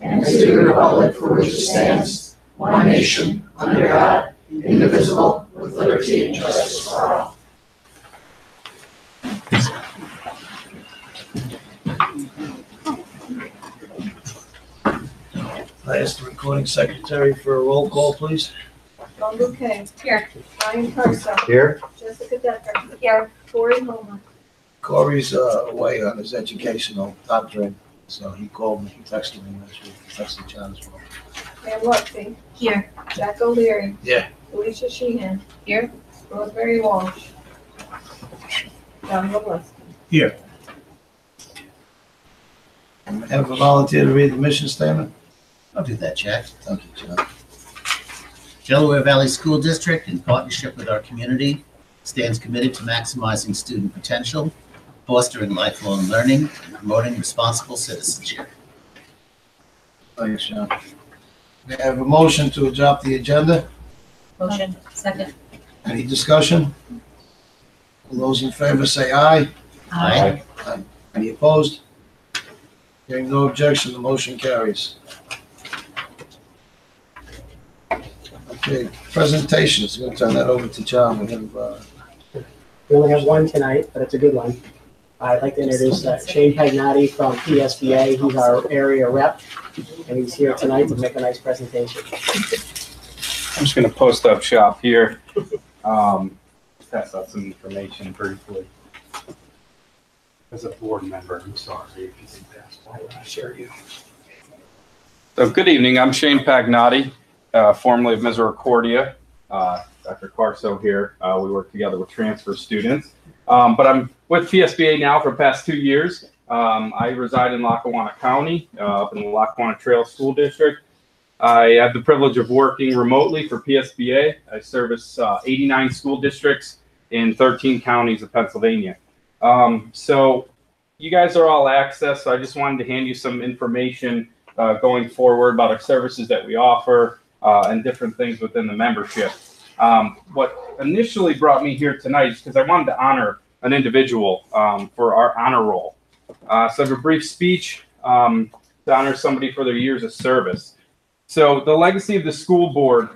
and to the republic for which it stands, one nation, under God, indivisible, with liberty and justice for all. I ask the recording secretary for a roll call, please. John Bouquet. Here. Ryan Carson. Here. Jessica Decker. Here. Corey Holman. Corey's away on his educational doctorate, so he called me, he texted me last week, he texted John as well. Pam Lutfi. Here. Jack O'Leary. Yeah. Alicia Sheehan. Here. Rosemary Walsh. John Robleski. Here. Have a volunteer to read the mission statement? I'll do that, Jack. Thank you, John. Delaware Valley School District, in partnership with our community, stands committed to maximizing student potential, fostering lifelong learning, and promoting responsible citizenship. Thanks, John. We have a motion to adopt the agenda. Motion. Second. Any discussion? All those in favor say aye. Aye. Any opposed? Hearing no objection, the motion carries. Okay, presentations, I'm going to turn that over to John. We only have one tonight, but it's a good one. I'd like to introduce Shane Pagnati from PSBA. He's our area rep, and he's here tonight to make a nice presentation. I'm just going to post up shop here, pass out some information briefly. As a board member, I'm sorry if you think that's why I share you. So good evening, I'm Shane Pagnati, formerly of Misericordia. Dr. Carso here. We work together with transfer students. But I'm with PSBA now for the past 2 years. I reside in Lackawanna County, up in the Lackawanna Trail School District. I have the privilege of working remotely for PSBA. I service 89 school districts in 13 counties of Pennsylvania. So you guys are all access, so I just wanted to hand you some information going forward about our services that we offer and different things within the membership. What initially brought me here tonight is because I wanted to honor an individual for our honor roll. So I have a brief speech to honor somebody for their years of service. So the legacy of the school board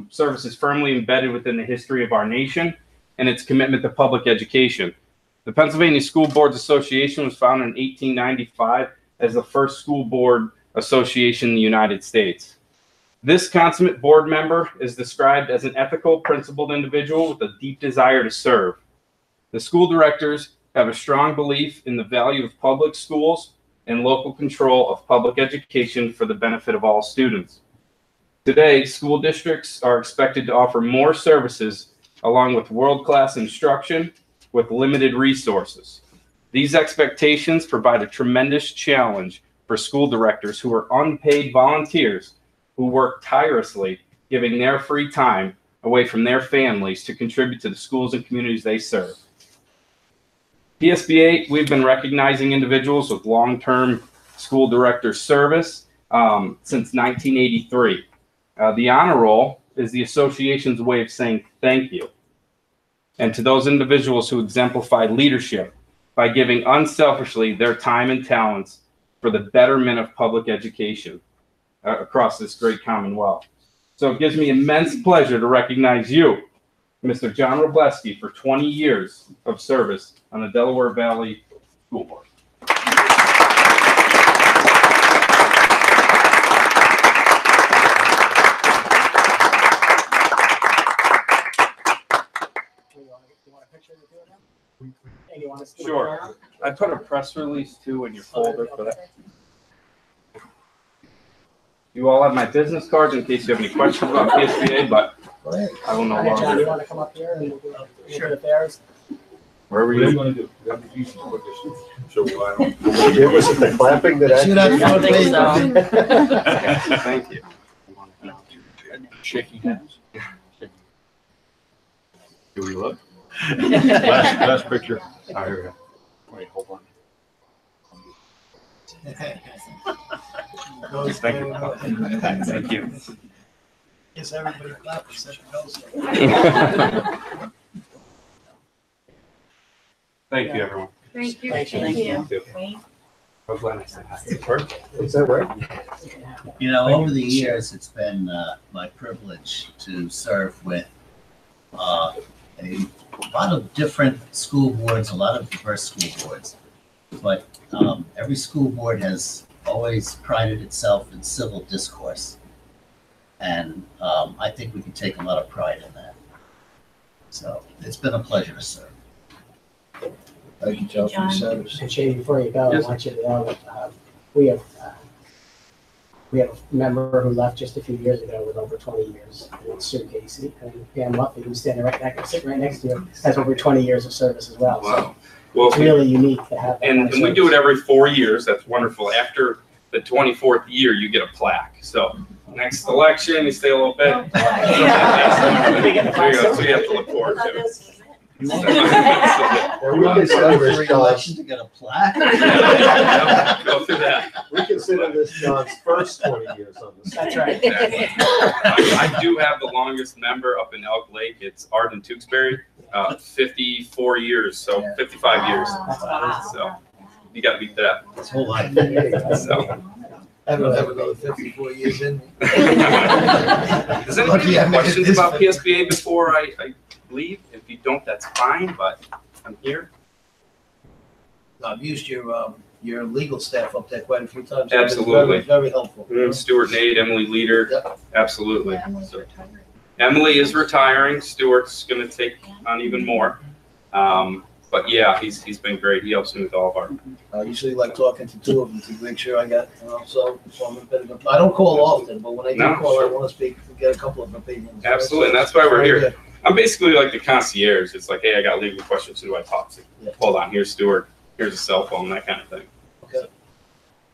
service is firmly embedded within the history of our nation and its commitment to public education. The Pennsylvania School Boards Association was founded in 1895 as the first school board association in the United States. This consummate board member is described as an ethical, principled individual with a deep desire to serve. The school directors have a strong belief in the value of public schools and local control of public education for the benefit of all students. Today, school districts are expected to offer more services along with world-class instruction with limited resources. These expectations provide a tremendous challenge for school directors who are unpaid volunteers who work tirelessly, giving their free time away from their families to contribute to the schools and communities they serve. PSBA, we've been recognizing individuals with long-term school director service since 1983. The honor roll is the association's way of saying thank you. And to those individuals who exemplify leadership by giving unselfishly their time and talents for the betterment of public education across this great commonwealth. So it gives me immense pleasure to recognize you, Mr. John Robleski, for 20 years of service on the Delaware Valley School Board. Sure. I put a press release too in your folder for that. You all have my business cards in case you have any questions about PSBA, but I will no John, longer. you want to come up here and we'll do a affairs? Wherever What are you you. going to do? So I don't. Was it the clapping that See that front think page? so. Thank you. Shaking hands. Do we look? Last picture. Oh, here we go. Wait, hold on. Thank you. Thank you. Yes, everybody clap except those. Thank you, everyone. Thank you. Thank you. Thank you. Thank you. I was glad I said hi. Is that right? You know, over the years, it's been my privilege to serve with a lot of different school boards, a lot of diverse school boards. But every school board has always prided itself in civil discourse. And I think we can take a lot of pride in that. So it's been a pleasure to serve. Thank you, Joe, for your service. And Shane, before you go, I Yes. want you to know that we have a member who left just a few years ago with over 20 years, and it's Sue Casey. And Pam Luffy, who's sitting right next to you, has over 20 years of service as well. So Wow. Well, it's really unique to have that. kind of and we do it service. every 4 years. That's wonderful. After the 24th year, you get a plaque. So next election, you stay a little bit. There you go. So you have to look forward to it. We consider this John's, To get a plaque? Yep, go through that. we consider this John's first 20 years on this. That's right. I do have the longest member up in Elk Lake. It's Arden Tewksbury, 54 years, so 55 years. So you got to beat that. His whole life. So. I don't have another 54 years in me. Does anybody Lucky I have made it questions this about far. PSBA before I leave? If you don't, that's fine, but I'm here. I've used your legal staff up there quite a few times. Absolutely. Very helpful. Stuart Nate, Emily Leader, Yep. absolutely. Yeah, Emily's So, retiring. Emily is retiring. Stuart's going to take on even more. But yeah, he's been great. He helps me with all of our. I usually like talking to two of them to make sure I got, so I'm a bit of a, I don't call often, but when I do No. call, I want to speak, get a couple of opinions. Absolutely, and that's why we're Very here. good. I'm basically like the concierge. It's like, hey, I got legal questions. Who do I talk to? Yeah. Hold on, here's Stuart. Here's a cell phone, that kind of thing.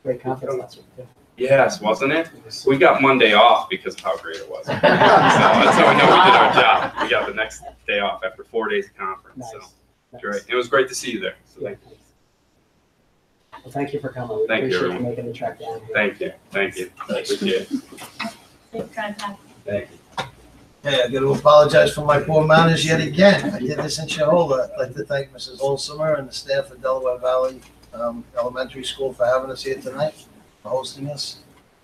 Great conference last week. too. Yes, wasn't it? We got Monday off because of how great it was. So that's how we know we did our job. We got the next day off after 4 days of conference. Nice. So Nice. great. It was great to see you there. So Yeah, thanks. Well, thank you for coming. We Thank you, appreciate you everyone. making the trek down here. thank you. Thank you. Appreciate it. Safe drive back. Thank you. Hey, I got to apologize for my poor manners yet again. I did this in Shahola. I'd like to thank Mrs. Olsomer and the staff at Delaware Valley Elementary School for having us here tonight, for hosting us.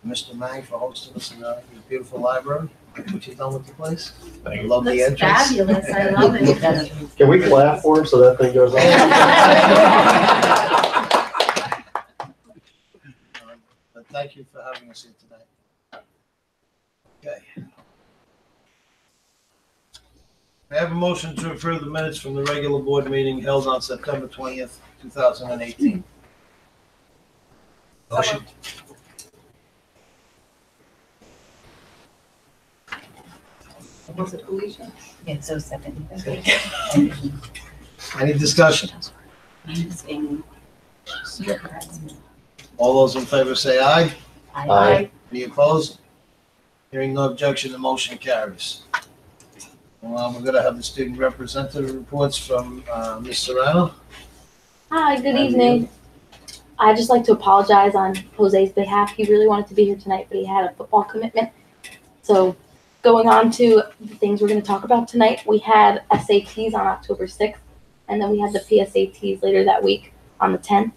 Mr. Mang for hosting us in your beautiful library. What you done with the place? I love the Looks entrance. fabulous. I love it. Can we clap for him so that thing goes on? But thank you for having us here tonight. Okay. I have a motion to approve the minutes from the regular board meeting held on September 20th, 2018. Motion. Was it Alicia? Yeah, so second. Any discussion? All those in favor say aye. Aye. Any opposed? Hearing no objection, the motion carries. We're going to have the student representative reports from Ms. Serrano. Hi, good evening. I'd just like to apologize on Jose's behalf. He really wanted to be here tonight, but he had a football commitment. So going on to the things we're going to talk about tonight, we had SATs on October 6th, and then we had the PSATs later that week on the 10th.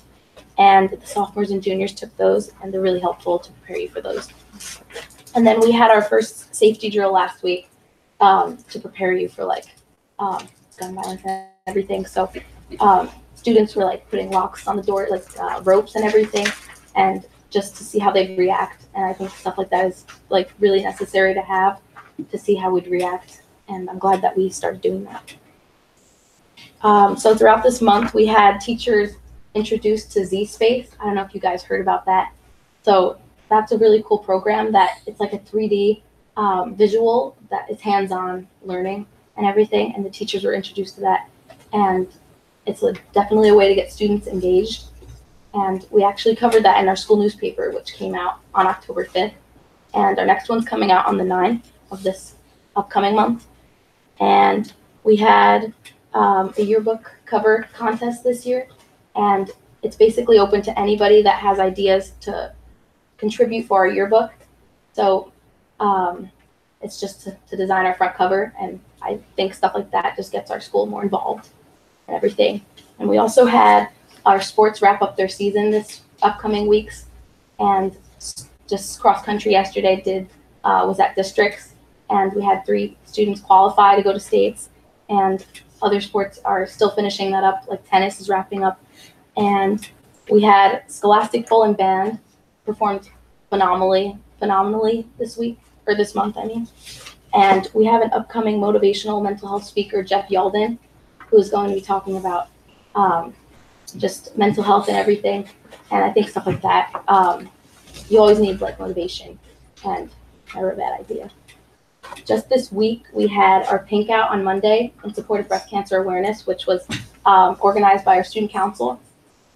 And the sophomores and juniors took those, and they're really helpful to prepare you for those. And then we had our first safety drill last week to prepare you for gun violence and everything. So students were putting locks on the door, ropes and everything, and just to see how they'd react. And I think stuff like that is really necessary to have to see how we'd react. And I'm glad that we started doing that. So throughout this month, we had teachers introduced to Z-Space. I don't know if you guys heard about that. So that's a really cool program that it's like a 3D visual that is hands-on learning and everything. And the teachers were introduced to that. And it's definitely a way to get students engaged. And we actually covered that in our school newspaper, which came out on October 5th. And our next one's coming out on the 9th of this upcoming month. And we had a yearbook cover contest this year. And it's basically open to anybody that has ideas to contribute for our yearbook. So it's just to design our front cover. And I think stuff like that just gets our school more involved and everything. And we also had our sports wrap up their season this upcoming weeks. And just cross country yesterday was at districts, and we had 3 students qualify to go to states, and other sports are still finishing that up, like tennis is wrapping up. And we had Scholastic Bowl and Band performed phenomenally this month, I mean. And we have an upcoming motivational mental health speaker, Jeff Yalden, who is going to be talking about just mental health and everything. And I think stuff like that. You always need like motivation, and never a bad idea. Just this week, we had our Pink Out on Monday in support of breast cancer awareness, which was organized by our student council.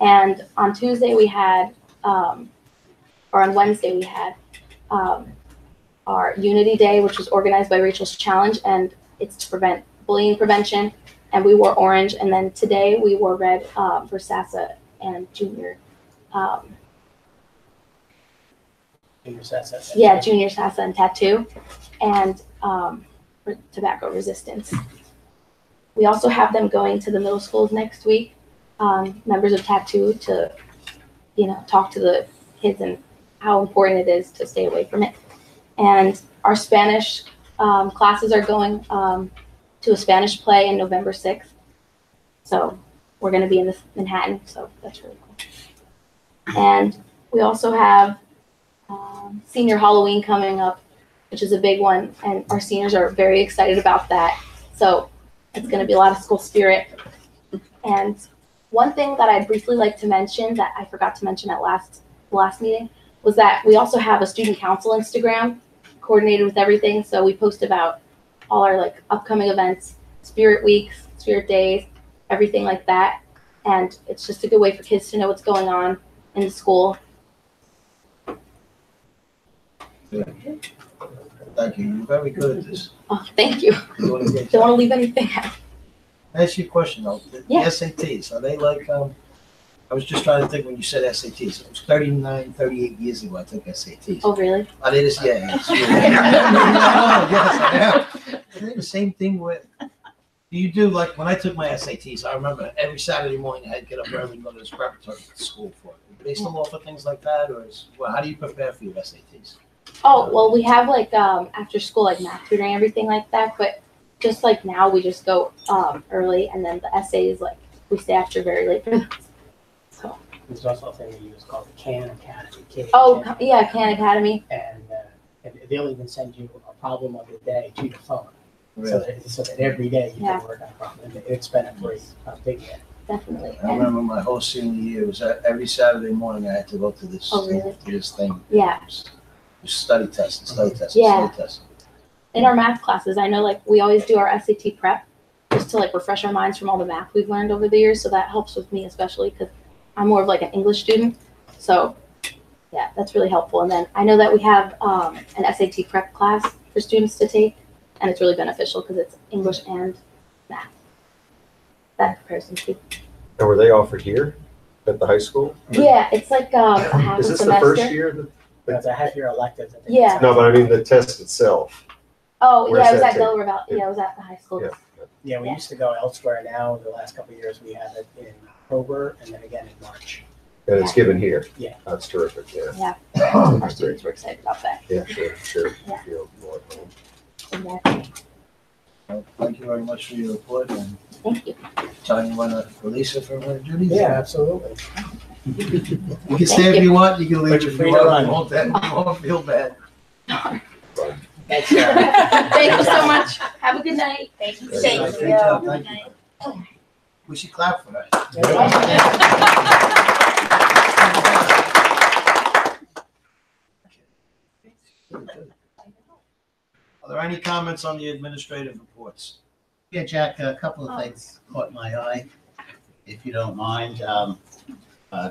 And on Tuesday, we had, or on Wednesday, we had our Unity Day, which was organized by Rachel's Challenge, and it's to prevent bullying prevention. And we wore orange. And then today, we wore red for SASA and junior. Junior SASA. Yeah, junior SASA and tattoo, and for tobacco resistance. We also have them going to the middle schools next week, members of tattoo, to, talk to the kids and how important it is to stay away from it. And our Spanish classes are going to a Spanish play in November 6th. So we're going to be in Manhattan, so that's really cool. And we also have senior Halloween coming up, which is a big one, and our seniors are very excited about that. So it's going to be a lot of school spirit. And one thing that I'd briefly like to mention that I forgot to mention at last meeting was that we also have a student council Instagram coordinated with everything. So we post about all our like upcoming events, spirit weeks, spirit days, everything like that. And it's just a good way for kids to know what's going on in the school. Thank you. You're very good at this. Oh, thank you. You're doing a great Don't want to job. leave anything out. Can I ask you a question though? The Yeah. SATs, are they like, I was just trying to think when you said SATs. It was 38 years ago I took SATs. Oh, really? Are they just, yeah. Yes, I am. Are they the same thing with, do you do, like, when I took my SATs, I remember every Saturday morning I had to get up early and go to this preparatory school for it. Do they still offer things like that, or how do you prepare for your SATs? Oh, well, we have like after school like math tutoring, everything like that. But just like now, we just go early, and then the essays like we stay after very late for those. So. There's also a thing we use called the CAN Academy. Yeah, Khan Academy. And they'll even send you a problem of the day to your phone. So that every day you can work on a problem. And it's been a great big hit. Definitely. I remember my whole senior year was every Saturday morning I had to go to this, this thing. Yeah. Study test. Yeah. In our math classes, I know like we always do our SAT prep just to like refresh our minds from all the math we've learned over the years. So that helps with me especially because I'm more of like an English student. So yeah, that's really helpful. And then I know that we have an SAT prep class for students to take, and it's really beneficial because it's English and math. That comparison too. And were they offered here at the high school? Yeah, it's like a half Is a this semester. the first year? That's a half-year elective. I think. Yeah. No, but I mean the test itself. Oh, Where's yeah, it was that at take? Delaware Valley. Yeah, it was at the high school. Yeah. Yeah, we used to go elsewhere. Now, the last couple of years, we have it in October and then again in March. And it's given here. Yeah. That's terrific, yeah. Our students were excited about that. Yeah, sure. Yeah. Feel more at home. Exactly. Well, thank you very much for your report, and Thank you. John, you want to release her from her duties? Yeah, absolutely. You can stay if you want, you can leave But if you're you free to want. run. You won't feel bad. Thanks, Sarah. Thank you so much. Have a good night. Thank you. Great Thank job, you. thank you. We should clap for that. Are there any comments on the administrative reports? Yeah, Jack, a couple of things caught my eye, if you don't mind.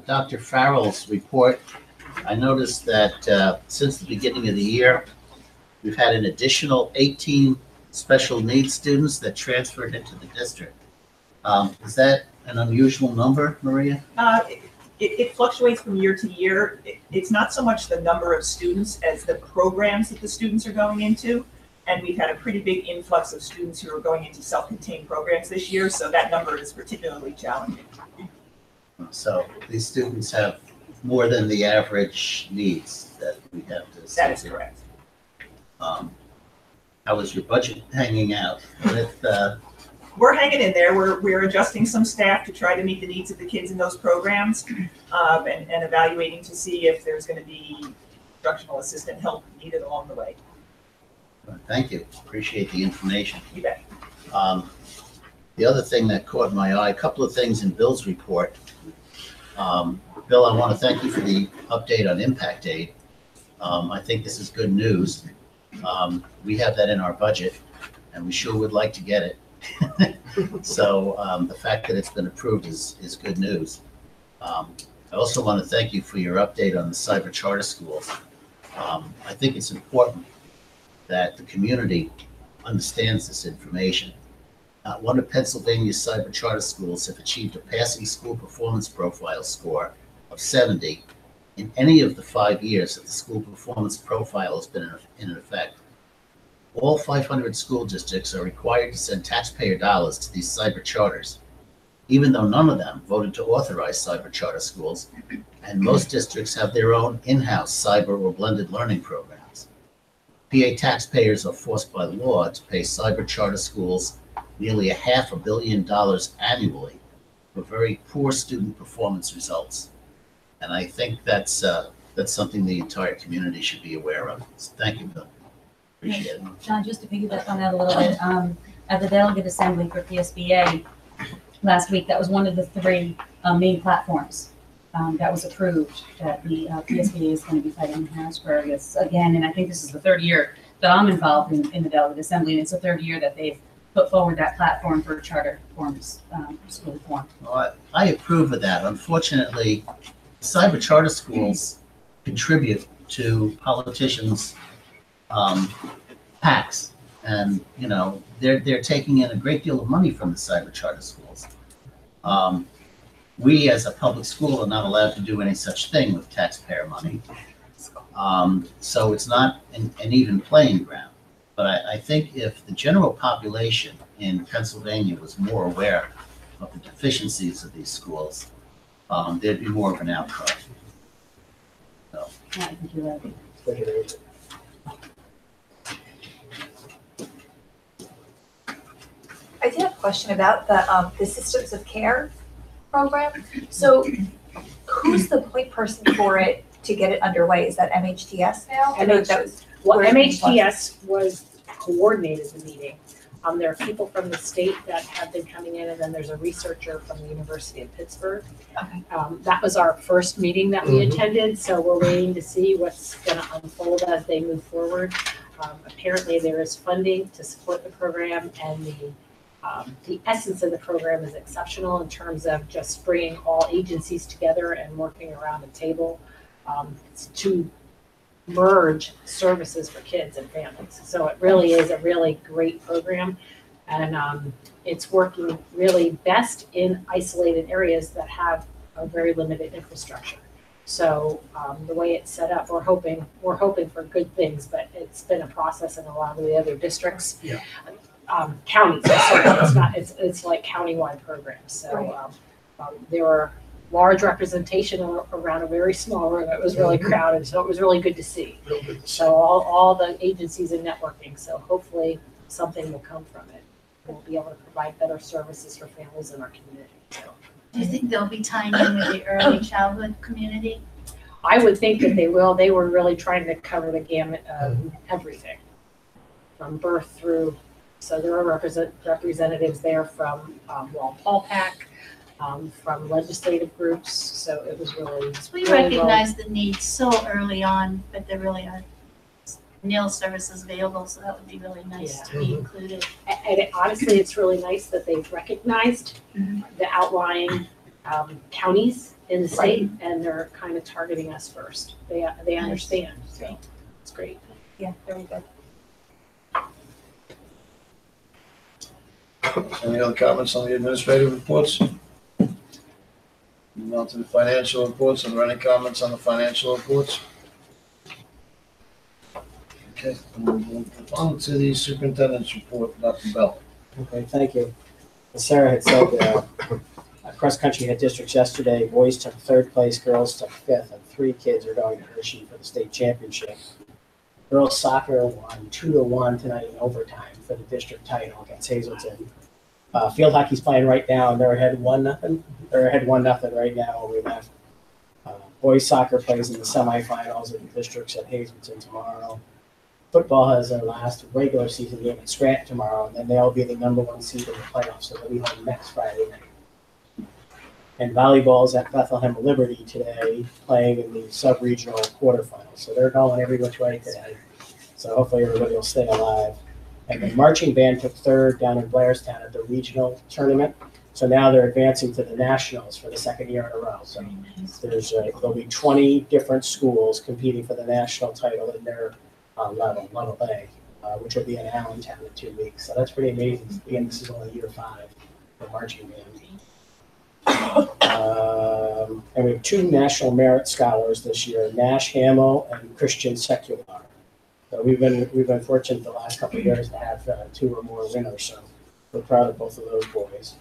Dr. Farrell's report, I noticed that since the beginning of the year, we've had an additional 18 special needs students that transferred into the district. Is that an unusual number, Maria? It fluctuates from year to year. It's not so much the number of students as the programs that the students are going into. And we've had a pretty big influx of students who are going into self-contained programs this year, so that number is particularly challenging. So these students have more than the average needs that we have to. That is correct. How is your budget hanging out with, We're hanging in there. We're adjusting some staff to try to meet the needs of the kids in those programs, and evaluating to see if there's going to be instructional assistant help needed along the way. thank you, appreciate the information. You bet. The other thing that caught my eye, a couple of things in Bill's report. Bill, I want to thank you for the update on impact aid. I think this is good news. We have that in our budget, and we sure would like to get it. So the fact that it's been approved is good news. I also want to thank you for your update on the cyber charter schools. I think it's important that the community understands this information. One of Pennsylvania's cyber charter schools have achieved a passing school performance profile score of 70 in any of the 5 years that the school performance profile has been in effect. All 500 school districts are required to send taxpayer dollars to these cyber charters, even though none of them voted to authorize cyber charter schools, and most districts have their own in-house cyber or blended learning programs. PA taxpayers are forced by law to pay cyber charter schools nearly $500 million annually for very poor student performance results. And I think that's something the entire community should be aware of. So thank you, Bill. Appreciate it. John, just to piggyback on that a little bit, at the delegate assembly for PSBA last week, that was one of the three main platforms that was approved that the PSBA is going to be fighting in Harrisburg. It's again, and I think this is the third year that I'm involved in the delegate assembly, and it's the third year that they've put forward that platform for charter forms, school reform. Well, I approve of that. Unfortunately, cyber charter schools contribute to politicians' PACs, and they're taking in a great deal of money from the cyber charter schools. We, as a public school, are not allowed to do any such thing with taxpayer money, so it's not an even playing ground. But I think if the general population in Pennsylvania was more aware of the deficiencies of these schools, there'd be more of an outcry. So, Yeah, I think you're right. I did have a question about the Systems of Care program. So who's the point person for it to get it underway? Is that MHTS now? I know that was. Well, where- MHTS coordinated the meeting. There are people from the state that have been coming in, and then there's a researcher from the University of Pittsburgh. Okay. That was our first meeting that we attended, so we're waiting to see what's going to unfold as they move forward. Apparently, there is funding to support the program, and the essence of the program is exceptional in terms of just bringing all agencies together and working around a table to merge services for kids and families. So it really is a really great program, and it's working really best in isolated areas that have a very limited infrastructure. So the way it's set up, we're hoping for good things, but it's been a process in a lot of the other districts. Yeah. Counties, it's like countywide programs. So there were large representation around a very small room. It was really crowded, so it was really good to see. So all the agencies and networking, so hopefully something will come from it. We'll be able to provide better services for families in our community. So Do you think they'll be tying in with the early childhood community? I would think that they will. They were really trying to cover the gamut of everything, from birth through. So there are representatives there from Walpole PAC, from legislative groups. So it was really. We really recognize the need so early on, but there really are nil services available, so that would be really nice to be included. And honestly, it's really nice that they've recognized the outlying counties in the state, and they're kind of targeting us first. They understand, so it's great. Yeah, very good. Any other comments on the administrative reports? Move on to the financial reports. Are there any comments on the financial reports? Okay, we'll move on to the superintendent's report, Dr. Bell. Okay, thank you. As Sarah had said, Cross country had districts yesterday. Boys took third place, girls took fifth, and 3 kids are going to Hershey for the state championship. Girls soccer won 2-1 tonight in overtime for the district title against Hazleton. Field hockey's playing right now, and they're ahead 1-0. They're ahead 1-0 right now when we left. Boys soccer plays in the semifinals of the districts at Hazleton tomorrow. Football has their last regular season game at Scranton tomorrow, and then they'll be the #1 seed in the playoffs, so they'll be home next Friday night. And volleyball's at Bethlehem Liberty today, playing in the sub-regional quarterfinals. So they're going every which way today. So hopefully everybody will stay alive. And the marching band took third down in Blairstown at the regional tournament. So now they're advancing to the nationals for the second year in a row. So there'll be 20 different schools competing for the national title in their level A, which will be in Allentown in 2 weeks. So that's pretty amazing. Again, this is only year 5 for marching band. And we have 2 National Merit Scholars this year, Nash Hamill and Christian Secular. So we've been fortunate the last couple of years to have 2 or more winners. So we're proud of both of those boys.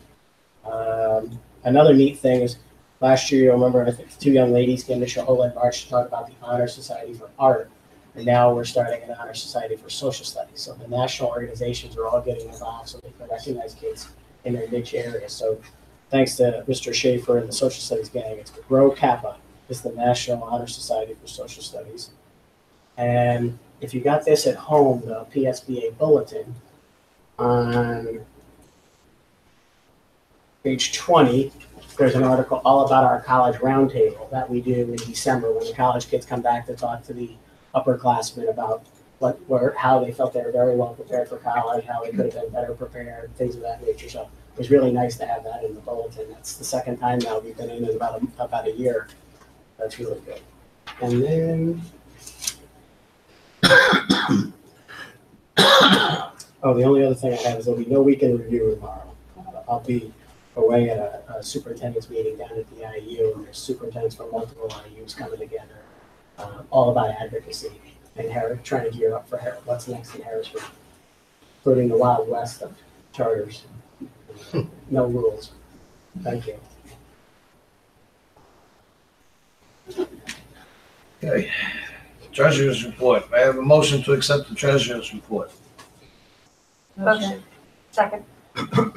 Another neat thing is last year, you'll remember, I think 2 young ladies came to Shohola in March to talk about the Honor Society for Art. And now we're starting an Honor Society for Social Studies. So the national organizations are all getting involved so they can recognize kids in their niche areas. So thanks to Mr. Schaefer and the Social Studies gang, it's Rho Kappa is the National Honor Society for Social Studies. And if you got this at home, the PSBA bulletin, on page 20, there's an article all about our college roundtable that we do in December when the college kids come back to talk to the upperclassmen about how they felt they were very well prepared for college, how they could have been better prepared, things of that nature. So it was really nice to have that in the bulletin. That's the second time now we've been in about a year. That's really good. And then, the only other thing I have is there'll be no weekend review tomorrow. I'll be away at a superintendent's meeting down at the IU, and there's superintendents from multiple IUs coming together, all about advocacy and trying to gear up for what's next in Harrisburg, including the Wild West of charters. No rules. Thank you. Okay. Treasurer's report. May I have a motion to accept the treasurer's report? Motion. Second.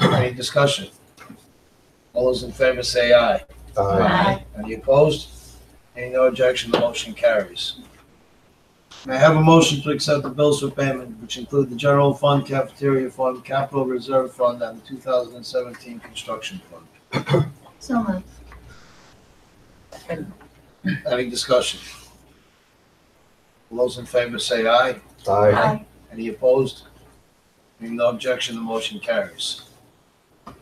Any discussion? All those in favor say aye. Aye. Any opposed? Any no objection, the motion carries. May I have a motion to accept the bills for payment, which include the general fund, cafeteria fund, capital reserve fund, and the 2017 construction fund? So moved. Any discussion? All those in favor say aye. Aye. Any opposed? Any no objection, the motion carries.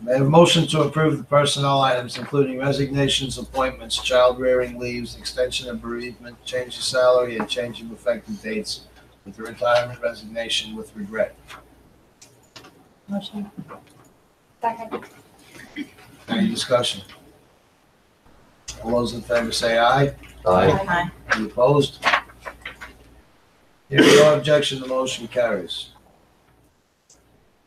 May I have a motion to approve the personnel items, including resignations, appointments, child rearing leaves, extension of bereavement, change of salary, and change of effective dates with the retirement resignation with regret? Motion. Second. Any discussion? All those in favor say aye. Aye. Any opposed? Hearing no objection, the motion carries.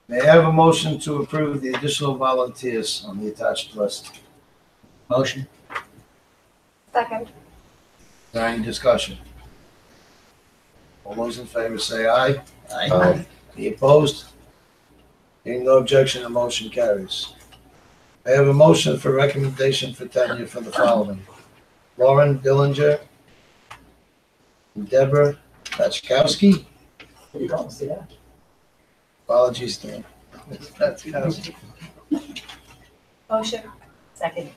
May I have a motion to approve the additional volunteers on the attached list? Motion. Second. Is there any discussion? All those in favor say aye. Aye. Any opposed? Hearing no objection, the motion carries. I have a motion for recommendation for tenure for the following: Lauren Dillinger, Deborah Pachkowski. You don't see that? Apologies, Dan. Pachkowski. Motion. Second.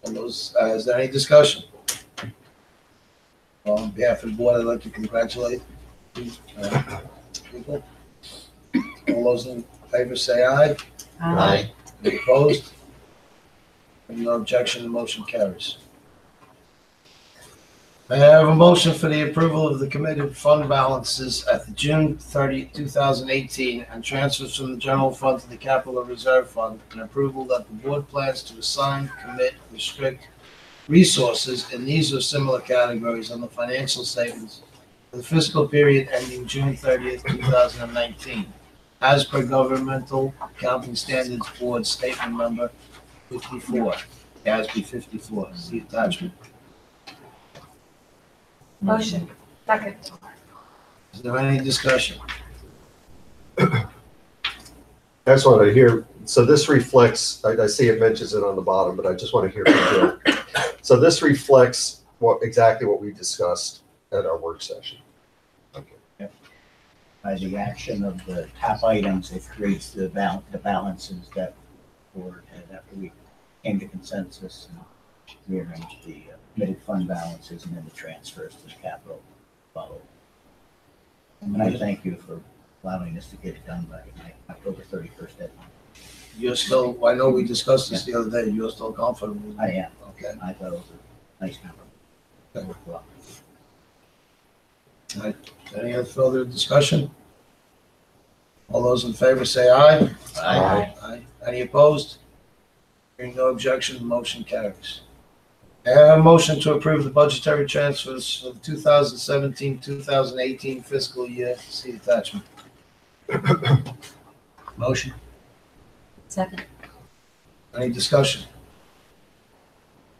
And those, is there any discussion? Well, on behalf of the board, I'd like to congratulate these people. All those in favor say aye. Aye. Any opposed? And no objection, the motion carries. May I have a motion for the approval of the committed fund balances at the June 30, 2018, and transfers from the general fund to the capital reserve fund, and approval that the board plans to assign, commit, restrict resources in these or similar categories on the financial statements for the fiscal period ending June 30th, 2019, as per Governmental Accounting Standards Board Statement Number 54, GASB 54, see attachment. Motion. Second. Is there any discussion? I just want to hear, so this reflects, I see it mentions it on the bottom, but I just want to hear from Jill. So this reflects exactly what we discussed at our work session. Okay. By the action of the top items, it creates the balances that the board had after we came to consensus and rearranged the committed fund balances and then the transfers to the capital follow. And I thank you for allowing us to get it done by October 31st deadline. You're still, I know we discussed this the other day, you're still confident? with it? I am. Okay. I thought it was a nice number. That worked well. All right. Any other further discussion? All those in favor say aye. Aye. Aye. Any opposed? Hearing no objection, the motion carries. I have a motion to approve the budgetary transfers for the 2017-2018 fiscal year. See attachment. Motion. Second. Any discussion?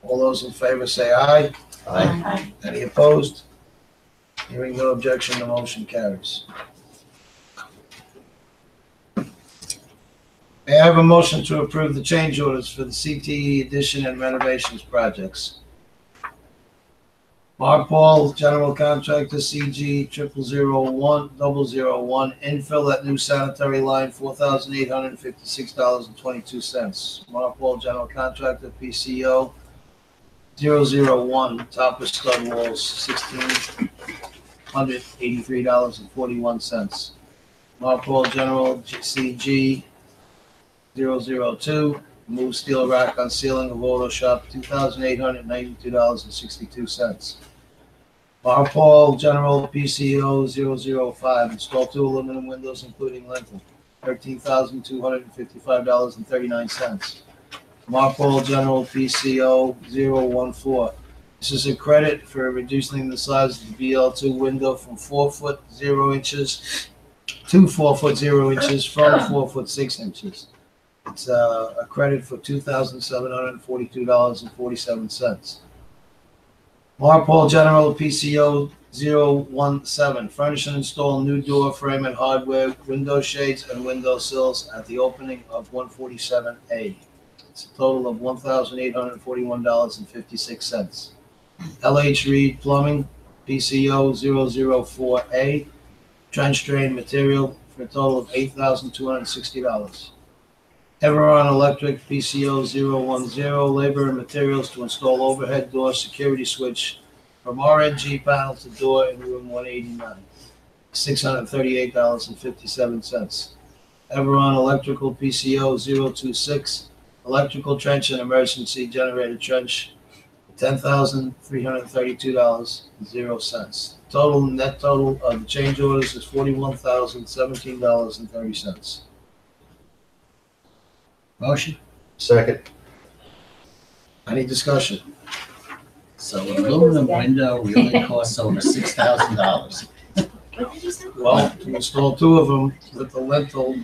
All those in favor say aye. Aye. Any opposed? Hearing no objection, the motion carries. May I have a motion to approve the change orders for the CTE addition and renovations projects? Mark Paul, general contractor, CG 0001, infill at new sanitary line, $4,856.22. Mark Paul, general contractor, PCO 001, topper stud walls, $1,683.41. Mark Paul, general CG 002, move steel rack on ceiling of auto shop, $2,892.62. Mark Paul, general PCO 005, install 2 aluminum windows including lintel, $13,255.39. Mark Paul, general PCO 014. This is a credit for reducing the size of the BL2 window from 4 foot 0 inches to 4 foot 0 inches from 4 foot 6 inches. It's a credit for $2,742.47. Mark Paul, general PCO 017, furnish and install new door frame and hardware, window shades and window sills at the opening of 147A. It's a total of $1,841.56. LH Reed Plumbing, PCO 004A, trench drain material for a total of $8,260. Everon Electric, PCO 010, labor and materials to install overhead door security switch from RNG panel to door in room 189, $638.57. Everon Electrical, PCO 026, electrical trench and emergency generator trench, $10,332.00. Net total of the change orders is $41,017.30. Motion. Second. Any discussion? So an aluminum window really costs over $6,000. What did you say? Well, to install 2 of them with the lintel,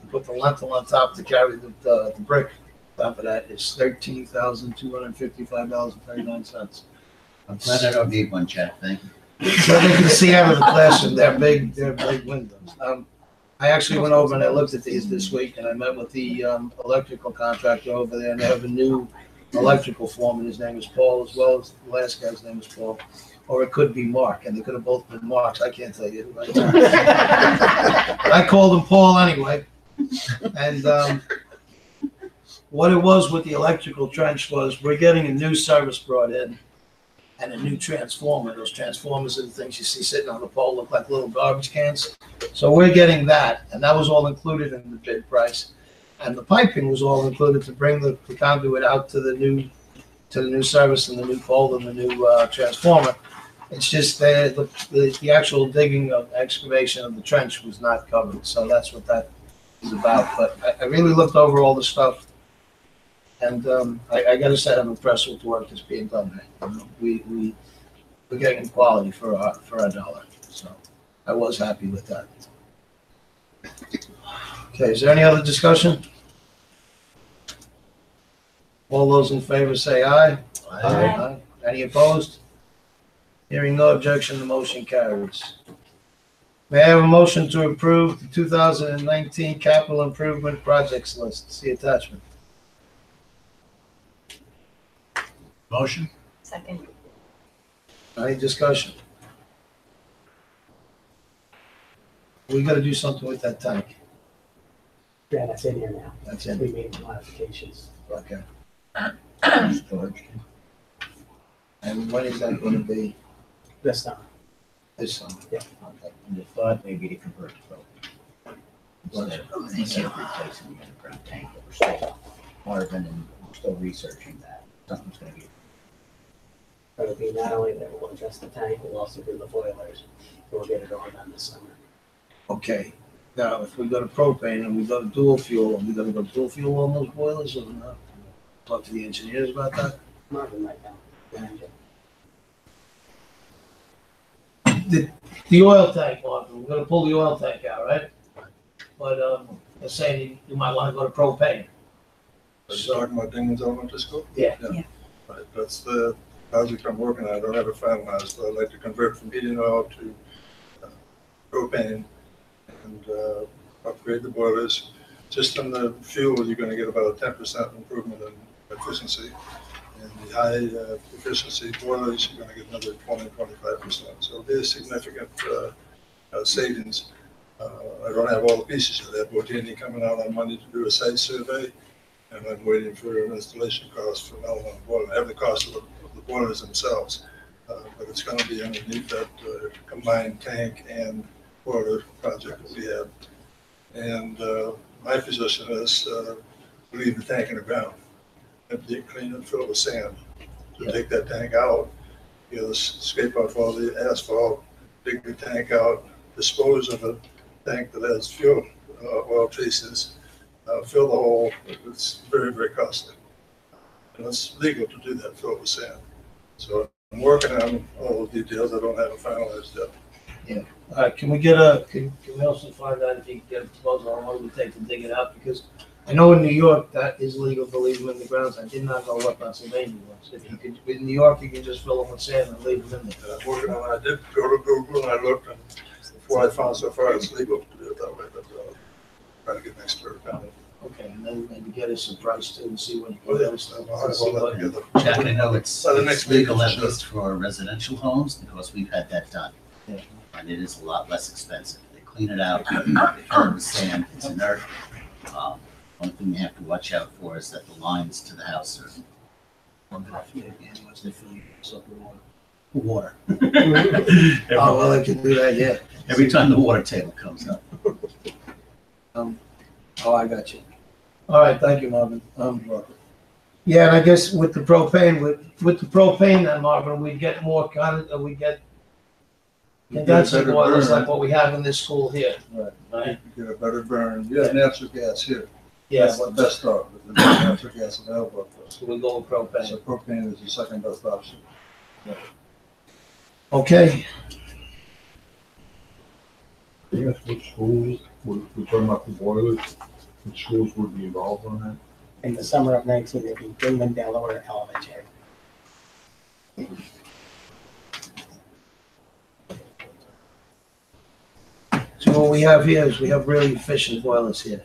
put the lintel on top to carry the brick. Top of that is $13,255.39. I'm glad I don't need one, Jack, thank you. So they can see out of the classroom, they're big windows. I actually went over and I looked at these this week, and I met with the electrical contractor over there, and they have a new electrical foreman. His name is Paul, as well as the last guy's name is Paul, or it could be Mark, and they could have both been Marks. I can't tell you. I called him Paul anyway, and what it was with the electrical trench was we're getting a new service brought in and a new transformer. Those transformers are the things you see sitting on the pole, look like little garbage cans. So we're getting that, and that was all included in the bid price. And the piping was all included to bring the conduit out to the new service and the new pole and the new transformer. It's just the actual digging of excavation of the trench was not covered. So that's what that is about. But I really looked over all the stuff. And I got to say, I'm impressed with the work that's being done there. We're getting quality for our dollar, so I was happy with that. Okay, is there any other discussion? All those in favor say aye. Aye. Any opposed? Hearing no objection, the motion carries. May I have a motion to approve the 2019 capital improvement projects list? See attachment. Motion? Second. Any discussion? We gotta do something with that tank. Yeah, that's in here now. That's it. We made modifications. Okay. Storage. And when is that gonna be? This time. This summer? Yeah. Okay. And the thought may be to convert to propane. Gotcha. Instead of replacing the underground tank, but we're still, Marvin, and we're still researching that. Something's gonna be, But it'll be not only that we'll adjust the tank, we'll also do the boilers. We'll get it all done this summer. Okay, now if we go to propane and we go to dual fuel, are we gonna go dual fuel on those boilers or not? Talk to the engineers about that. Marvin might know. The oil tank, Martin, we're gonna pull the oil tank out, right? But, they're saying you might wanna go to propane. Are you talking about Dingman's Elementary School? Yeah. Yeah. Right, that's the project I'm working on. I don't have it finalized, but I'd like to convert from heating oil to propane and upgrade the boilers. Just on the fuel, you're gonna get about a 10% improvement in efficiency. And the high efficiency boilers, you're gonna get another 20-25%. So it'll be a significant savings. I don't have all the pieces of that. Botini coming out on Monday to do a site survey, and I'm waiting for an installation cost from Element Boiler. I have the cost of the boilers themselves, but it's going to be underneath that combined tank and boiler project that we have. And my position is leave the tank in the ground, empty it, clean it, fill it with sand. So take that tank out, scrape off all the asphalt, dig the tank out, dispose of it. Tank that has fuel, oil traces, fill the hole. It's very, very costly. And it's legal to do that, fill it with sand. So I'm working on all the details. I don't have it finalized yet. All right, can we get a, can we also find out if you can get a proposal on what it would take to dig it out? Because I know in New York, that is legal to leave them in the grounds. I did not know what Pennsylvania was. If you could, in New York, you can just fill them with sand and leave them in there. I'm working on it. I did go to Google and I looked, and what I found so far, it's legal to do it that way, but try to get an expert opinion. Okay, and then maybe get us some price too and see what you Oh, can yeah. do. I'll have all that together. Jack, I know it's By the next legal meeting, at least for residential homes because we've had that done. Yeah. And it is a lot less expensive. They clean it out, they cover it with sand, it's inert. One thing you have to watch out for is that the lines to the house are water. Oh, well, I can do that, yeah. Every time the water table comes up. Oh, I got you. All right, thank you, Marvin. Yeah, and I guess with the propane, with the propane then, Marvin, we get more we get You get a condensing better boilers burn. like what we have in this school here. Right. Right. You get a better burn. You have natural gas here. Yeah, That's the best start, but there's no natural gas available for us. so we go with propane. So propane is the second best option. Okay, Yes, which schools, we're talking about the boilers, which schools would be involved in that? In the summer of 19, it'll be Dingman, Delaware Elementary. so what we have here is we have really efficient boilers here.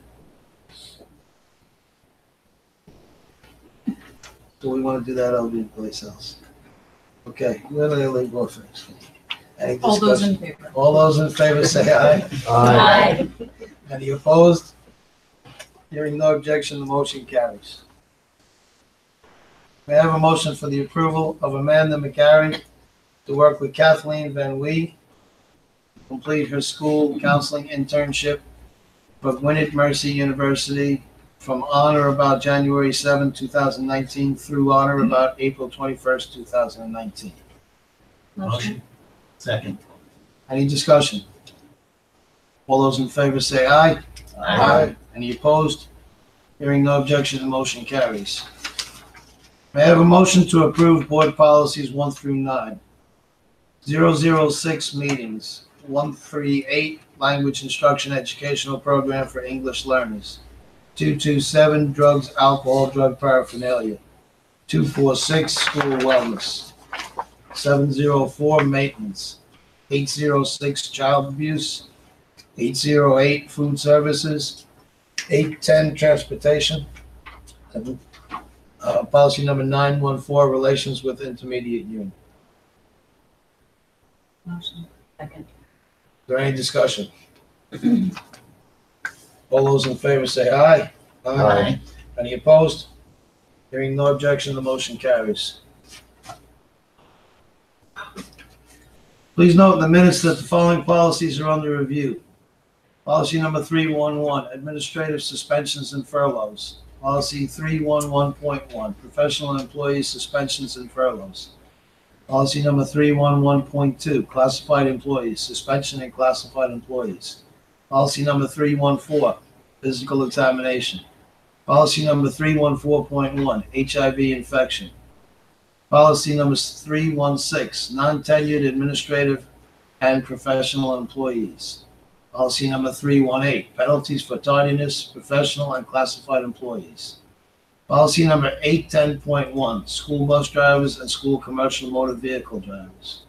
So we want to do that, I'll do place else. Okay, we're gonna leave both things. Any All those discussion? in favor? All those in favor say aye. Aye. Any opposed? Hearing no objection, the motion carries. May I have a motion for the approval of Amanda McCary to work with Kathleen Van Wee, complete her school counseling internship for Gwinnett Mercy University from on or about January 7, 2019 through on or about April 21st, 2019. Motion. Second. Any discussion? All those in favor say aye. Aye. Any opposed? Hearing no objection, the motion carries. May I have a motion to approve board policies 1 through 9? 006 meetings, 138 language instruction educational program for English learners, 227 drugs, alcohol, drug paraphernalia, 246, school wellness. 704, maintenance. 806, child abuse. 808, food services. 810, transportation. And, policy number 914, relations with intermediate union. Motion. Second. Is there any discussion? All those in favor say aye. Aye. Any opposed? Hearing no objection, the motion carries. Please note in the minutes that the following policies are under review. Policy number 311, administrative suspensions and furloughs. Policy 311.1, professional employee suspensions and furloughs. Policy number 311.2, classified employees, suspension and classified employees. Policy number 314, physical examination. Policy number 314.1, HIV infection. Policy number 316, non-tenured administrative and professional employees. Policy number 318, penalties for tardiness, professional and classified employees. Policy number 810.1, school bus drivers and school commercial motor vehicle drivers.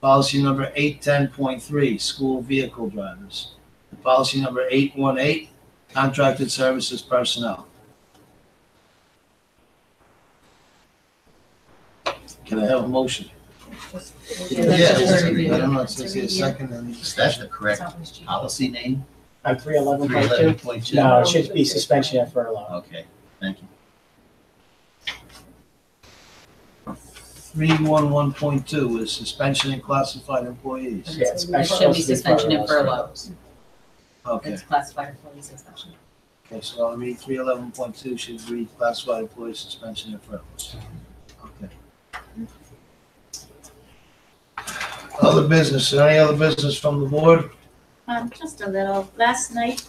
Policy number 810.3, school vehicle drivers. And policy number 818, contracted services personnel. Can I have a motion? Yes, I don't know, it says here second and. Is that the correct policy name? On 311.2? 311.2? No, it should be suspension and furlough. Okay, thank you. 311.2 is suspension and classified employees. Yeah, it's It should be suspension and furloughs. Okay, It's classified employee suspension. okay, so I mean, 311.2 should read classified employee suspension and furloughs. Okay. Other business, any other business from the board? Just a little. Last night,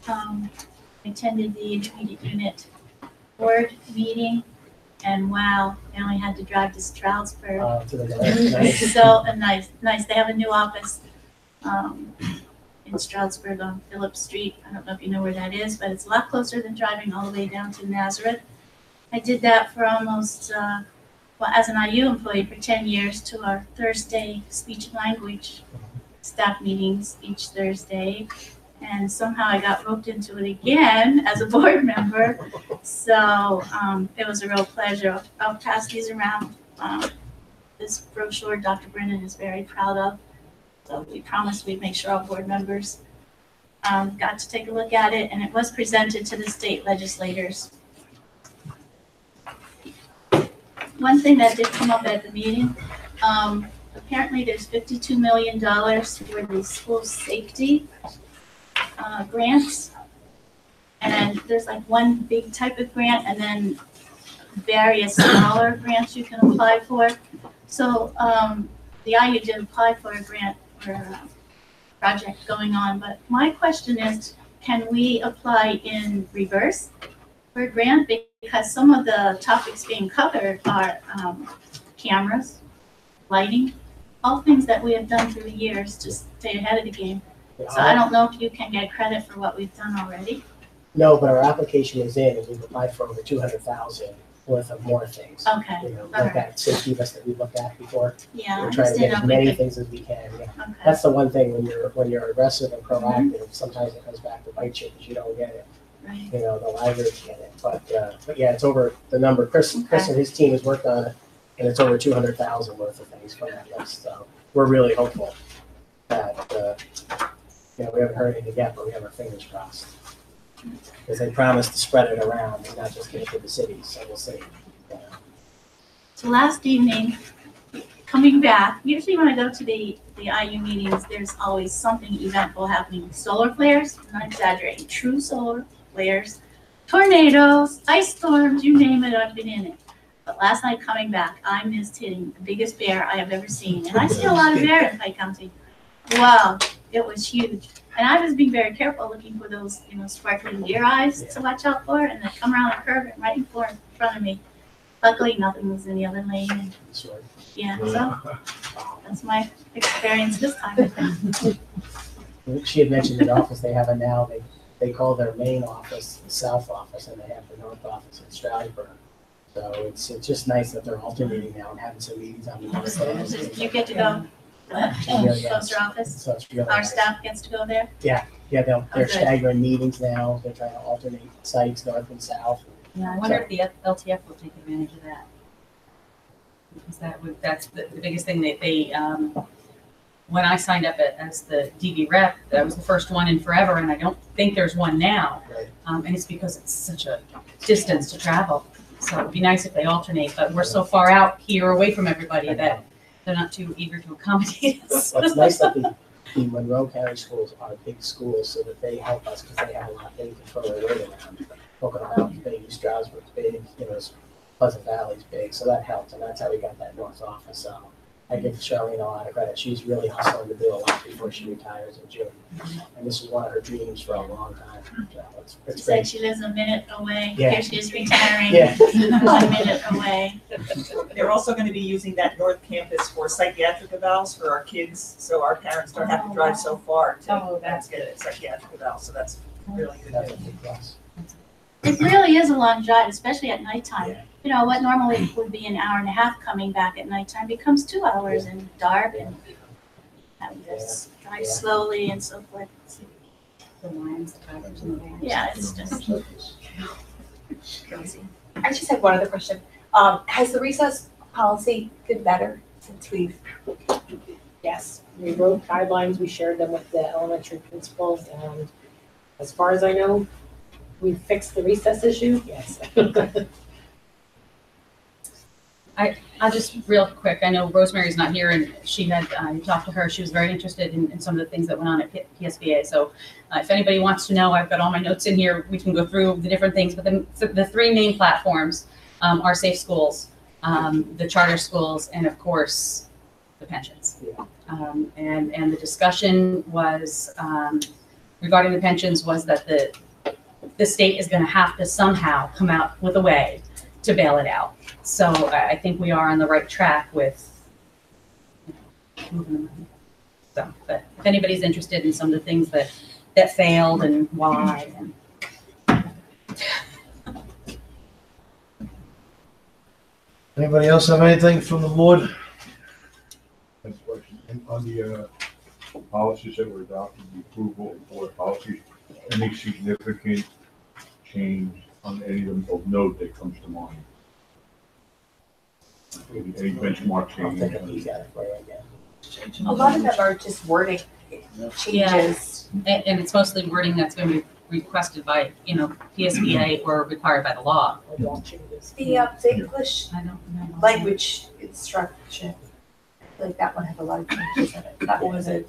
I attended the intermediate unit board meeting, and wow, I only had to drive to Stroudsburg. Nice. So nice. They have a new office in Stroudsburg on Phillips Street. I don't know if you know where that is, but it's a lot closer than driving all the way down to Nazareth. I did that for almost, as an IU employee for 10 years, to our Thursday speech and language staff meetings each Thursday. And somehow I got roped into it again as a board member. So it was a real pleasure. I'll pass these around. This brochure Dr. Brennan is very proud of. So we promised we'd make sure all board members got to take a look at it, and it was presented to the state legislators. One thing that did come up at the meeting, apparently there's $52 million for the school safety grants. And there's like one big type of grant and then various smaller grants you can apply for. So the IU did apply for a grant or a project going on, but my question is, can we apply in reverse for a grant? Because some of the topics being covered are cameras, lighting, all things that we have done through the years to stay ahead of the game. So I don't know if you can get credit for what we've done already. No, but our application is in, and we've applied for over 200,000 worth of more things. Okay, You know, all like right. that safety vest that we looked at before. Yeah, We're I trying just to didn't get know as if we many could. things as we can, yeah. Okay. That's the one thing, when you're aggressive and proactive, sometimes it comes back to bite you, because you don't get it. Right. You know, the libraries get it, but yeah, it's over the number. Chris and his team has worked on it, and it's over 200,000 worth of things from that list, so we're really hopeful that, we haven't heard anything yet, but we have our fingers crossed. Because they promised to spread it around and not just give it to the cities, so we'll see. So last evening, coming back, usually when I go to the IU meetings, there's always something eventful happening. Solar flares, I'm not exaggerating, true solar flares, tornadoes, ice storms, you name it, I've been in it. But last night coming back, I missed hitting the biggest bear I have ever seen. And I see a lot of bear in Pike County. Wow, it was huge. And I was being very careful looking for those, sparkling deer eyes to watch out for, and they come around the curve and right in front of me. Luckily, nothing was in the other lane. And, yeah, so that's my experience this time, I think. She had mentioned in the office, they have they call their main office the south office, and they have the north office in Stroudsburg. So it's just nice that they're alternating now and having some meetings on the Wednesday. You get to go, closer office, So it's really our nice. staff gets to go there. Yeah, they're good. staggering meetings now. They're trying to alternate sites, north and south. Yeah, I wonder if the LTF will take advantage of that. Because that's the biggest thing that they, when I signed up as the DV rep, that was the first one in forever, and I don't think there's one now. Right. And it's because it's such a distance to travel. So it'd be nice if they alternate, but we're so far out here away from everybody that they're not too eager to accommodate us. Well, it's nice that the Monroe County schools are big schools so that they help us because they have a lot. They control their weight around. Pocono Mountain's big, East Stroudsburg's big, Pleasant Valley's big, so that helped, and that's how we got that north office. So I give Charlene a lot of credit. She's really hustling to do a lot before she retires in June, and this is one of her dreams for a long time. So She it's said great. she lives a minute away. Yeah. Here she is retiring. Yeah. 1 minute away. They're also gonna be using that north campus for psychiatric evals for our kids, so our parents don't have to drive so far to get a psychiatric eval, so that's really good That's a news. big plus. It really is a long drive, especially at nighttime. You know, what normally would be an hour and a half coming back at nighttime becomes 2 hours in dark and having to drive Yeah. slowly and so forth. The lions, the tigers, and the bears. Yeah, it's just Crazy. I just have one other question. Has the recess policy been better since we've? Yes, we wrote guidelines, we shared them with the elementary principals, and as far as I know, we fixed the recess issue, yes. I'll just real quick, I know Rosemary's not here and she had, I talked to her, she was very interested in some of the things that went on at PSBA. So if anybody wants to know, I've got all my notes in here, we can go through the different things, but the three main platforms are Safe Schools, the charter schools, and of course, the pensions. And the discussion was, regarding the pensions was that the state is gonna have to somehow come out with a way to bail it out. So I think we are on the right track with moving the money. So, but if anybody's interested in some of the things that failed and why, and Anybody else have anything from the board? Next question. And on the policies that were adopted, the approval of board policies, any significant change on any of them of note that comes to mind? Any benchmark I'll change? take a peek at it for you again. A lot of them are just wording changes. and it's mostly wording that's going to be requested by, PSBA or required by the law. The English I don't know. language instruction, like that one had a lot of changes in it. That one was a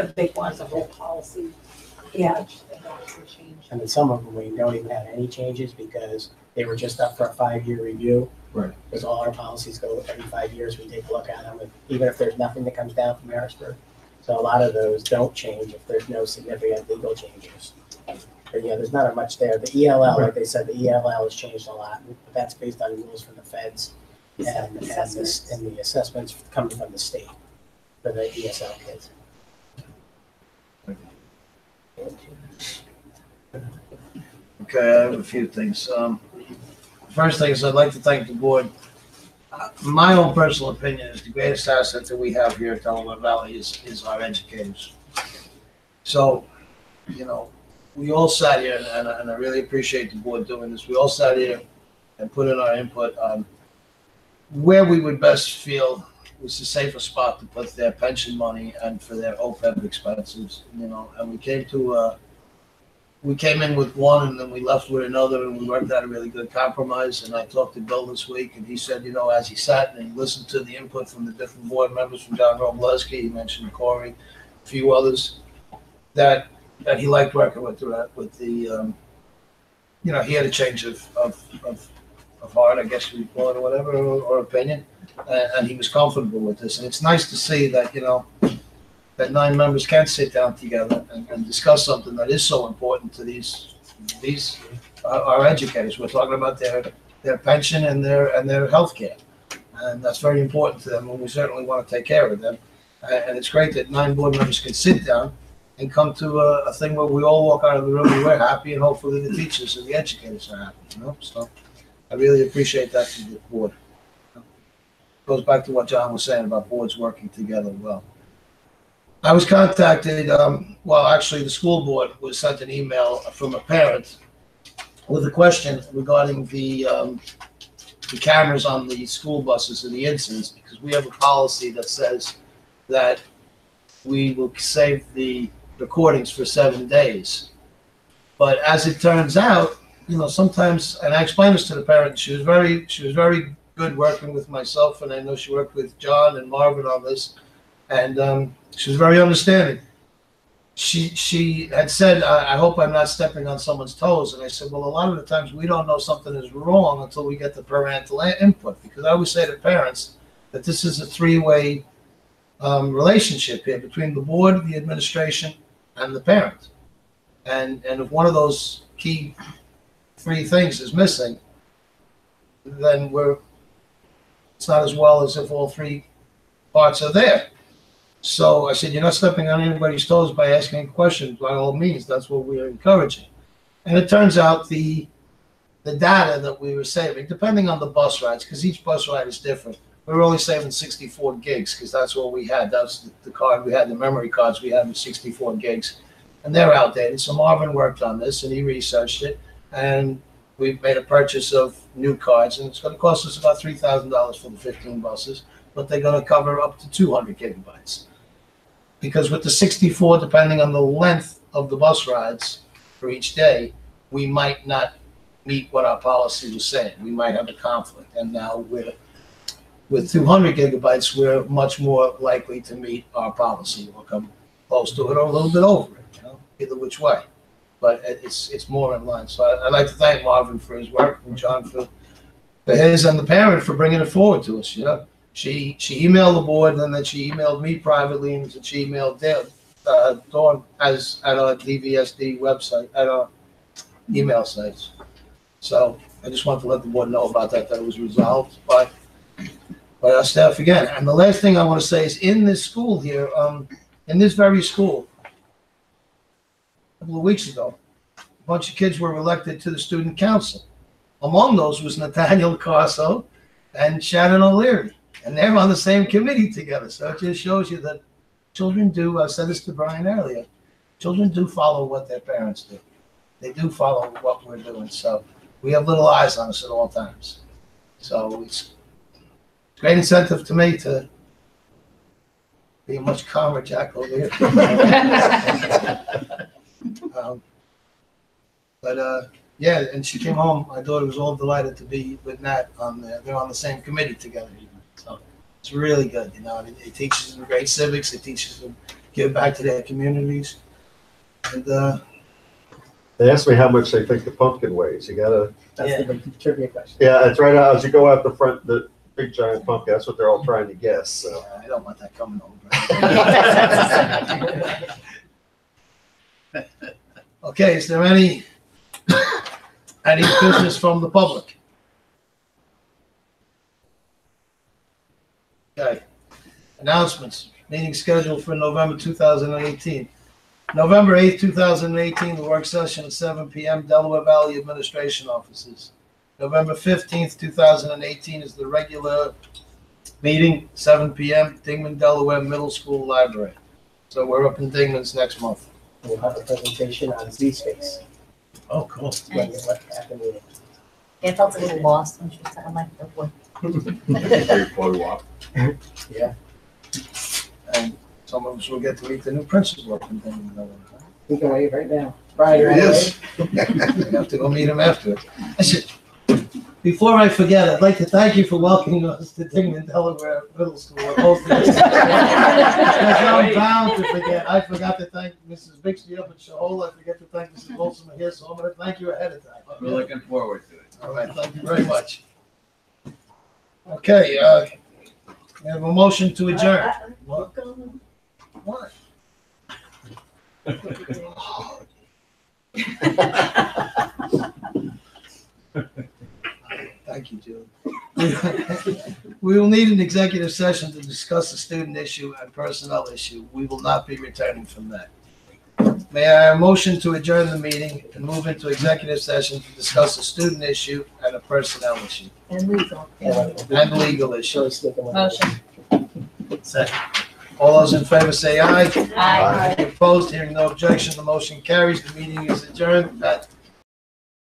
big one. As a whole policy. Yeah. I mean, some of them we don't even have any changes because they were just up for a 5-year review. Right. Because all our policies go every 5 years, we take a look at them, and even if there's nothing that comes down from Harrisburg. So a lot of those don't change if there's no significant legal changes. But yeah, there's not much there. The ELL, like they said, the ELL has changed a lot, but that's based on rules from the feds and the assessments coming from the state for the ESL kids. Okay, I have a few things. First thing is I'd like to thank the board. My own personal opinion is the greatest asset that we have here at Delaware Valley is our educators. So, we all sat here, and I really appreciate the board doing this. We all sat here and put in our input on where we would best feel was the safest spot to put their pension money and for their OPEB expenses, and we came in with one and then we left with another and we worked out a really good compromise. And I talked to Bill this week and he said, as he sat and he listened to the input from the different board members, from John Robleski, he mentioned Corey, a few others, that he liked working with the he had a change of heart, I guess we'd call it, or whatever, or opinion, and he was comfortable with this. And it's nice to see that, that 9 members can sit down together and discuss something that is so important to these our educators. We're talking about their pension and their health care, and that's very important to them, and we certainly want to take care of them. And it's great that 9 board members can sit down and come to a thing where we all walk out of the room and we're happy, and hopefully the teachers and the educators are happy. So I really appreciate that from the board. Goes back to what John was saying about boards working together well. I was contacted, well, actually, the school board was sent an email from a parent with a question regarding the cameras on the school buses and the incidents, because we have a policy that says that we will save the recordings for 7 days. But as it turns out, you know, sometimes, and I explained this to the parent, she was very good working with myself, and I know she worked with John and Marvin on this, and she was very understanding. She had said, I hope I'm not stepping on someone's toes. And I said, well, a lot of the times we don't know something is wrong until we get the parental input. Because I always say to parents that this is a three-way relationship here between the board, the administration, and the parent. And if one of those key 3 things is missing, then it's not as well as if all 3 parts are there. So I said, you're not stepping on anybody's toes by asking questions. By all means, that's what we're encouraging. And it turns out the data that we were saving, depending on the bus rides, because each bus ride is different, we were only saving 64 gigs because that's what we had. That's the card we had, the memory cards we had with 64 gigs. And they're outdated. So Marvin worked on this and he researched it. And we made a purchase of new cards. And it's going to cost us about $3,000 for the 15 buses. But they're going to cover up to 200 gigabytes. Because with the 64, depending on the length of the bus rides for each day, we might not meet what our policy was saying. We might have a conflict. And now with 200 gigabytes, we're much more likely to meet our policy. We'll come close to it or a little bit over it, you know, either which way. But it's more in line. So I'd like to thank Marvin for his work and John for his, and the parent for bringing it forward to us, you know. She emailed the board, and then she emailed me privately, and she emailed Dawn at our DVSD website, at our email sites. So I just wanted to let the board know about that it was resolved by our staff again. And the last thing I want to say is in this school here, in this very school, a couple of weeks ago, a bunch of kids were elected to the student council. Among those was Nathaniel Carso and Shannon O'Leary. And they're on the same committee together. So it just shows you that children do, I said this to Brian earlier, children do follow what their parents do. They do follow what we're doing. So we have little eyes on us at all times. So it's a great incentive to me to be a much calmer Jack over here. Yeah, and she came home. My daughter was all delighted to be with Nat on there. They're on the same committee together. So it's really good, you know. It teaches them great civics. It teaches them to give back to their communities. And they asked me how much they think the pumpkin weighs. You gotta. That's the big trivia question. Yeah, it's right out as you go out the front, the big giant pumpkin. That's what they're all trying to guess. So. I don't want that coming over. Okay, is there any business from the public? Okay. Announcements. Meeting scheduled for November 2018. November 8th, 2018, the work session at 7 p.m. Delaware Valley Administration Offices. November 15th, 2018 is the regular meeting, 7 p.m. Dingman, Delaware Middle School Library. So we're up in Dingman's next month. We'll have a presentation on Z-Space. Oh, cool. At the meeting. Yeah, I felt a little lost when she said, I'm like, the one. Yeah. And some of us will get to meet the new principal up in Dingman. You can wave right now. Brian, There he is. I have to go meet him after. I said, before I forget, I'd like to thank you for welcoming us to Dingman, Delaware Middle School. Because I'm bound to forget. I forgot to thank Mrs. Bixby up at Shahola. I forget to thank Mrs. Bolson here, so I'm going to thank you ahead of time. We're looking forward to it. All right, thank you very much. Okay, we have a motion to adjourn. What? What? Thank you, Julie. We will need an executive session to discuss a student issue and personnel issue. We will not be returning from that. May I have a motion to adjourn the meeting and move into executive session to discuss a student issue and a personnel issue And legal. and legal issue? Motion. Second. All those in favor say aye. Aye. Any opposed? Hearing no objection, the motion carries. The meeting is adjourned at